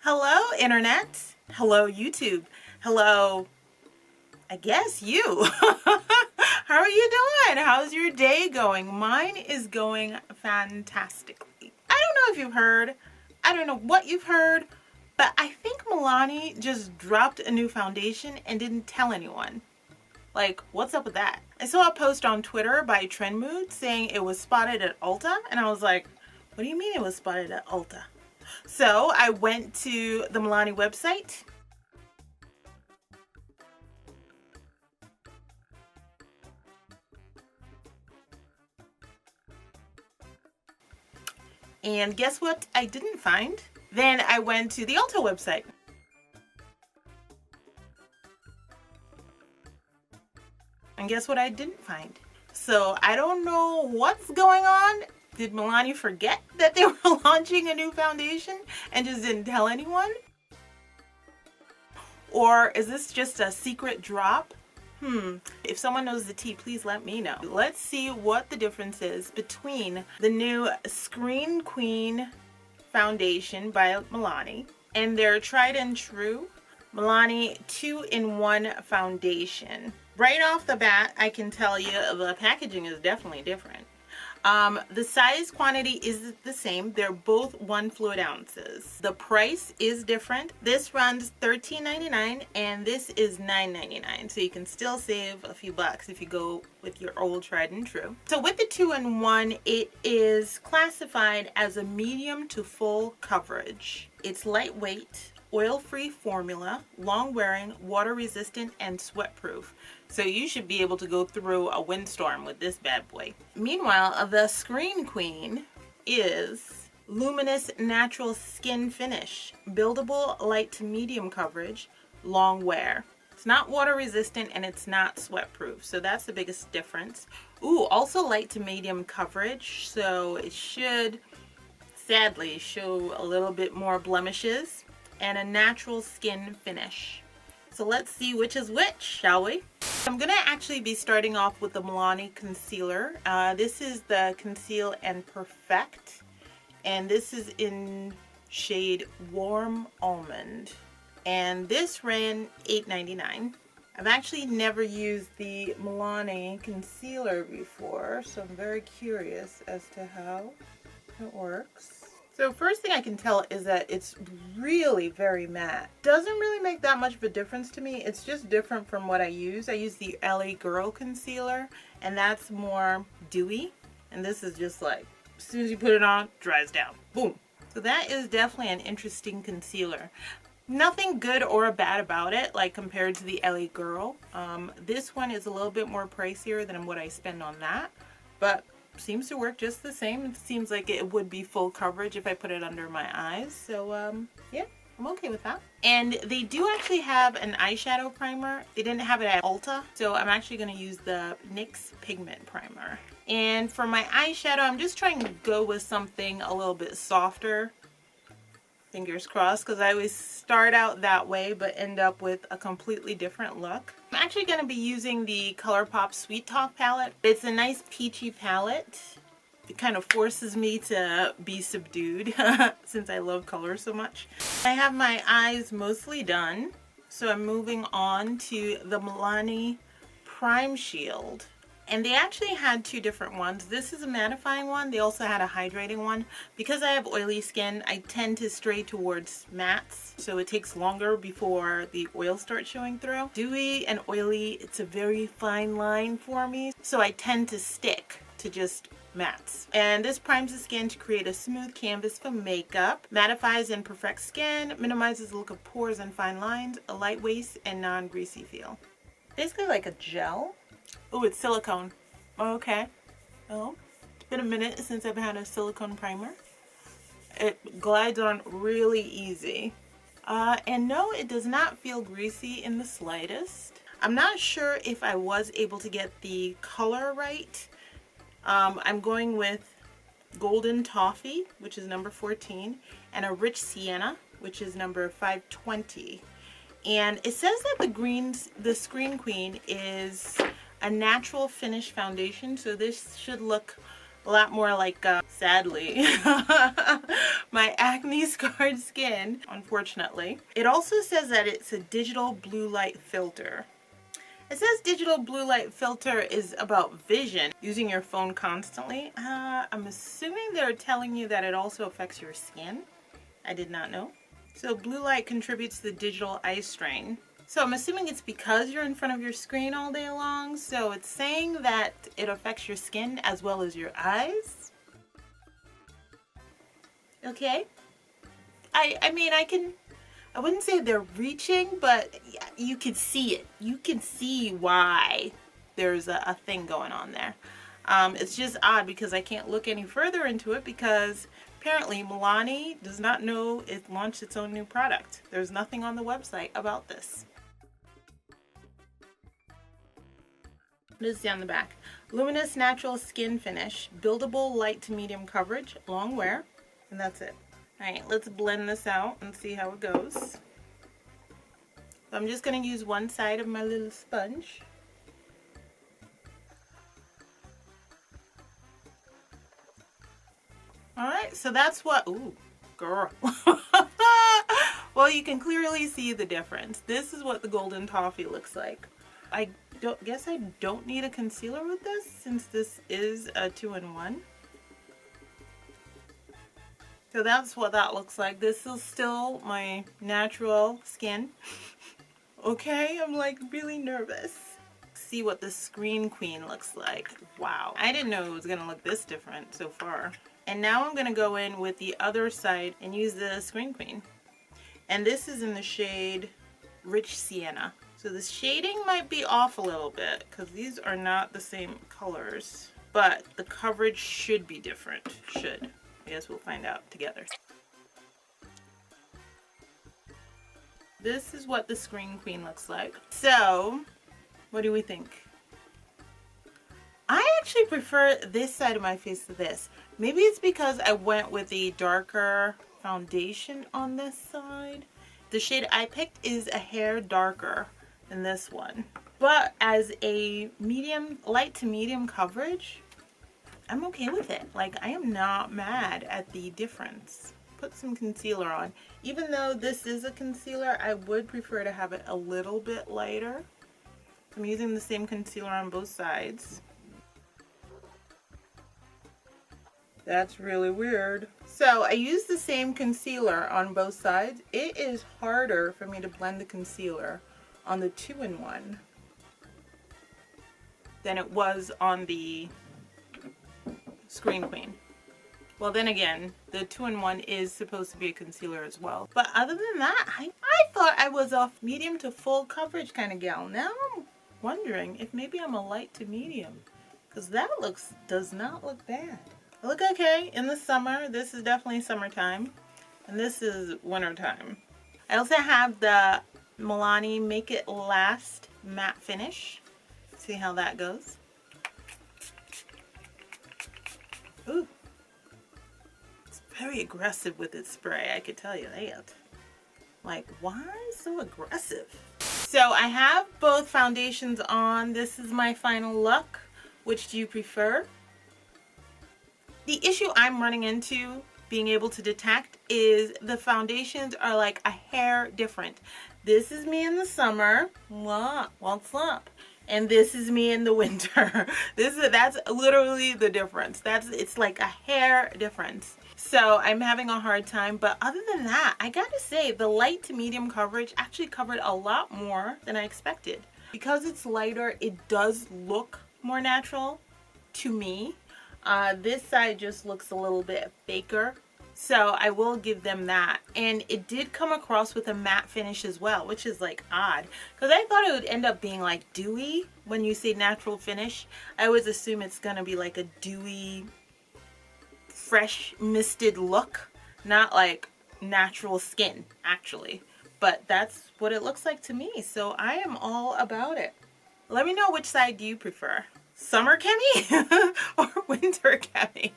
Hello, Internet. Hello, YouTube. Hello, I guess you. How are you doing? How's your day going? Mine is going fantastically. I don't know if you've heard. I don't know what you've heard, but I think Milani just dropped a new foundation and didn't tell anyone. Like, what's up with that? I saw a post on Twitter by Trend Mood saying it was spotted at Ulta, and I was like, what do you mean it was spotted at Ulta? So I went to the Milani website. And guess what I didn't find? Then I went to the Ulta website. And guess what I didn't find? So I don't know what's going on. Did Milani forget that they were launching a new foundation and just didn't tell anyone? Or is this just a secret drop? If someone knows the tea, please let me know. Let's see what the difference is between the new Screen Queen Foundation by Milani and their tried and true Milani 2-in-1 foundation. Right off the bat, I can tell you the packaging is definitely different. The size quantity is the same. They're both 1 fluid ounces. The price is different. This runs $13.99 and this is $9.99. So you can still save a few bucks if you go with your old tried and true. So with the 2-in-1, it is classified as a medium to full coverage. It's lightweight, oil-free formula, long-wearing, water-resistant, and sweat-proof. So you should be able to go through a windstorm with this bad boy. Meanwhile, the Screen Queen is luminous natural skin finish, buildable light to medium coverage, long wear. It's not water-resistant and it's not sweat-proof. So that's the biggest difference. Ooh, also light to medium coverage. So it should, sadly, show a little bit more blemishes. And a natural skin finish. So let's see which is which, shall we? I'm gonna actually be starting off with the Milani concealer. This is the Conceal and Perfect, and this is in shade Warm Almond, and this ran $8.99. I've actually never used the Milani concealer before, so I'm very curious as to how it works. So first thing I can tell is that it's really very matte. Doesn't really make that much of a difference to me. It's just different from what I use. I use the LA Girl concealer and that's more dewy. And this is just like, as soon as you put it on, dries down. Boom. So that is definitely an interesting concealer. Nothing good or bad about it, like compared to the LA Girl. This one is a little bit more pricier than what I spend on that. But seems to work just the same. It seems like it would be full coverage if I put it under my eyes. So yeah, I'm okay with that. And they do actually have an eyeshadow primer. They didn't have it at Ulta, so I'm actually going to use the NYX pigment primer. And for my eyeshadow, I'm just trying to go with something a little bit softer. Fingers crossed, because I always start out that way but end up with a completely different look. I'm actually going to be using the ColourPop Sweet Talk palette. It's a nice peachy palette. It kind of forces me to be subdued since I love color so much. I have my eyes mostly done, so I'm moving on to the Milani Prime Shield. And they actually had 2 different ones. This is a mattifying one. They also had a hydrating one. Because I have oily skin, I tend to stray towards mattes. So it takes longer before the oil starts showing through. Dewy and oily, it's a very fine line for me. So I tend to stick to just mattes. And this primes the skin to create a smooth canvas for makeup. Mattifies and perfects skin. Minimizes the look of pores and fine lines. A lightweight and non-greasy feel. Basically like a gel. Oh, it's silicone. Okay. Oh, it's been a minute since I've had a silicone primer. It glides on really easy. And no, it does not feel greasy in the slightest. I'm not sure if I was able to get the color right. I'm going with Golden Toffee, which is number 14, and a Rich Sienna, which is number 520. And it says that the Screen Queen is a natural finish foundation, so this should look a lot more like, sadly, my acne scarred skin, unfortunately. It also says that it's a digital blue light filter. It says digital blue light filter is about vision, using your phone constantly. I'm assuming they're telling you that it also affects your skin. I did not know. So blue light contributes to the digital eye strain. So I'm assuming it's because you're in front of your screen all day long. So it's saying that it affects your skin as well as your eyes. Okay. I mean, I wouldn't say they're reaching, but you can see it. You can see why there's a thing going on there. It's just odd because I can't look any further into it because apparently Milani does not know it launched its own new product. There's nothing on the website about this. What does it say on the back? Luminous natural skin finish, buildable light to medium coverage, long wear, and that's it. Alright, let's blend this out and see how it goes. So I'm just going to use one side of my little sponge. Alright, so that's what, ooh, girl. Well, you can clearly see the difference. This is what the golden toffee looks like. I guess I don't need a concealer with this since this is a 2-in-1. So that's what that looks like. This is still my natural skin. Okay, I'm like really nervous. See what the Screen Queen looks like. Wow, I didn't know it was gonna look this different so far. And now I'm gonna go in with the other side and use the Screen Queen. And this is in the shade Rich Sienna. So the shading might be off a little bit because these are not the same colors, but the coverage should be different. Should. I guess we'll find out together. This is what the Screen Queen looks like. So, what do we think? I actually prefer this side of my face to this. Maybe it's because I went with a darker foundation on this side. The shade I picked is a hair darker than this one. But as a medium, light to medium coverage, I'm okay with it. Like, I am not mad at the difference. Put some concealer on. Even though this is a concealer, I would prefer to have it a little bit lighter. I'm using the same concealer on both sides. That's really weird. So I use the same concealer on both sides. It is harder for me to blend the concealer on the 2-in-1 than it was on the Screen Queen. Well, then again, the 2-in-1 is supposed to be a concealer as well. But other than that, I thought I was a medium to full coverage kind of gal. Now I'm wondering if maybe I'm a light to medium, because that does not look bad. I look okay in the summer. This is definitely summertime, and this is wintertime. I also have the Milani Make It Last matte finish. See how that goes. Ooh. It's very aggressive with its spray, I could tell you that. Like, why so aggressive? So I have both foundations on. This is my final look. Which do you prefer? The issue I'm running into being able to detect is the foundations are like a hair different. This is me in the summer. What's up? And this is me in the winter. That's literally the difference. It's like a hair difference. So I'm having a hard time, but other than that, I gotta say the light to medium coverage actually covered a lot more than I expected. Because it's lighter, it does look more natural to me. This side just looks a little bit faker. So I will give them that. And it did come across with a matte finish as well, which is like odd. Because I thought it would end up being like dewy. When you say natural finish, I always assume it's going to be like a dewy, fresh, misted look. Not like natural skin, actually. But that's what it looks like to me. So I am all about it. Let me know which side do you prefer. Summer Kemi or winter Kemi?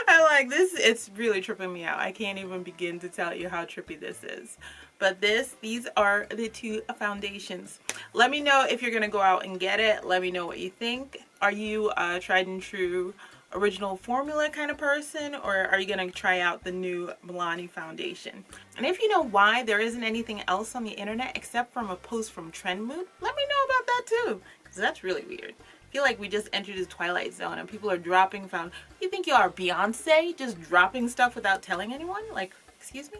I like this. It's really tripping me out. I can't even begin to tell you how trippy this is. But these are the two foundations. Let me know if you're going to go out and get it. Let me know what you think. Are you a tried and true original formula kind of person, or are you going to try out the new Milani foundation? And if you know why there isn't anything else on the internet except from a post from Trend Mood, let me know about that too, because that's really weird. I feel like we just entered the Twilight Zone and people are dropping You think you are Beyonce, just dropping stuff without telling anyone? Like, excuse me?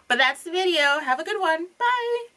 But that's the video. Have a good one. Bye!